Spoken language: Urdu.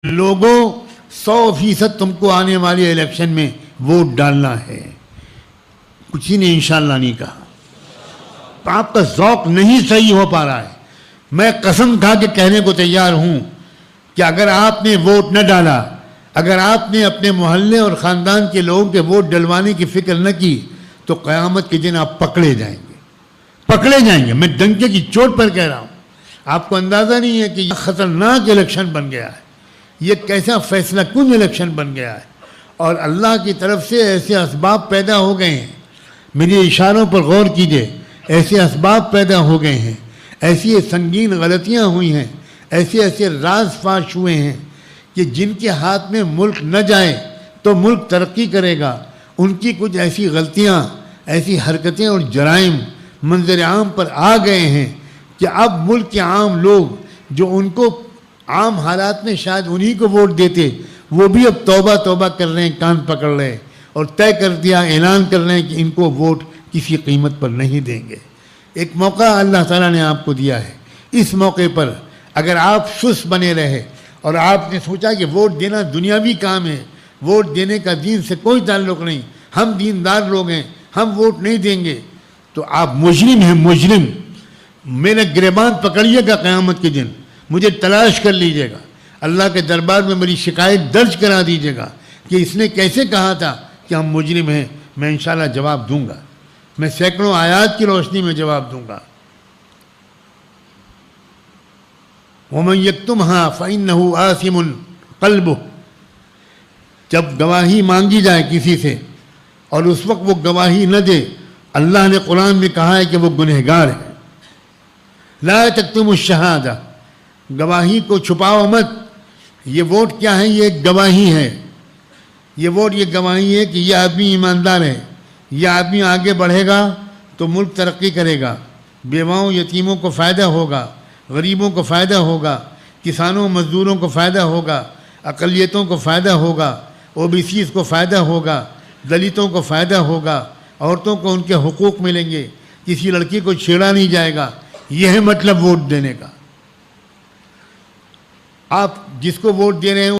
لوگوں 100% تم کو آنے والے الیکشن میں ووٹ ڈالنا ہے. کسی نے انشاءاللہ نہیں کہا. آپ کا ذوق نہیں صحیح ہو پا رہا ہے. میں قسم کھا کے کہنے کو تیار ہوں کہ اگر آپ نے ووٹ نہ ڈالا، اگر آپ نے اپنے محلے اور خاندان کے لوگوں کے ووٹ ڈلوانے کی فکر نہ کی تو قیامت کے دن آپ پکڑے جائیں گے. پکڑے جائیں گے. میں ڈنکے کی چوٹ پر کہہ رہا ہوں. آپ کو اندازہ نہیں ہے کہ یہ خطرناک الیکشن بن گیا ہے. یہ کیسا فیصلہ کن الیکشن بن گیا ہے. اور اللہ کی طرف سے ایسے اسباب پیدا ہو گئے ہیں. میرے اشاروں پر غور کیجئے. ایسے اسباب پیدا ہو گئے ہیں، ایسی سنگین غلطیاں ہوئی ہیں، ایسے راز فاش ہوئے ہیں کہ جن کے ہاتھ میں ملک نہ جائے تو ملک ترقی کرے گا. ان کی کچھ ایسی غلطیاں، ایسی حرکتیں اور جرائم منظر عام پر آ گئے ہیں کہ اب ملک کے عام لوگ جو ان کو عام حالات میں شاید انہی کو ووٹ دیتے، وہ بھی اب توبہ توبہ کر رہے ہیں، کان پکڑ رہے ہیں اور طے کر دیا، اعلان کر رہے ہیں کہ ان کو ووٹ کسی قیمت پر نہیں دیں گے. ایک موقع اللہ تعالیٰ نے آپ کو دیا ہے. اس موقع پر اگر آپ سست بنے رہے اور آپ نے سوچا کہ ووٹ دینا دنیاوی کام ہے، ووٹ دینے کا دین سے کوئی تعلق نہیں، ہم دیندار لوگ ہیں، ہم ووٹ نہیں دیں گے، تو آپ مجرم ہیں. مجرم. میرا گریبان پکڑیے گا قیامت کے دن، مجھے تلاش کر لیجیے گا، اللہ کے دربار میں میری شکایت درج کرا دیجیے گا کہ اس نے کیسے کہا تھا کہ ہم مجرم ہیں. میں انشاءاللہ جواب دوں گا. میں سینکڑوں آیات کی روشنی میں جواب دوں گا. وَمَنْ يَكْتُمْهَا فَإِنَّهُ آثِمٌ قَلْبُهُ. جب گواہی مانگی جائے کسی سے اور اس وقت وہ گواہی نہ دے، اللہ نے قرآن میں کہا ہے کہ وہ گنہگار ہے. لا تکتموا الشہادہ. گواہی کو چھپاؤ مت. یہ ووٹ کیا ہے؟ یہ ایک گواہی ہے. یہ ووٹ یہ گواہی ہے کہ یہ آدمی ایماندار ہے، یہ آدمی آگے بڑھے گا تو ملک ترقی کرے گا، بیواؤں یتیموں کو فائدہ ہوگا، غریبوں کو فائدہ ہوگا، کسانوں مزدوروں کو فائدہ ہوگا، اقلیتوں کو فائدہ ہوگا، OBCs کو فائدہ ہوگا، دلتوں کو فائدہ ہوگا، عورتوں کو ان کے حقوق ملیں گے، کسی لڑکی کو چھیڑا نہیں جائے گا. یہ ہے مطلب ووٹ دینے کا. آپ جس کو ووٹ دے رہے ہیں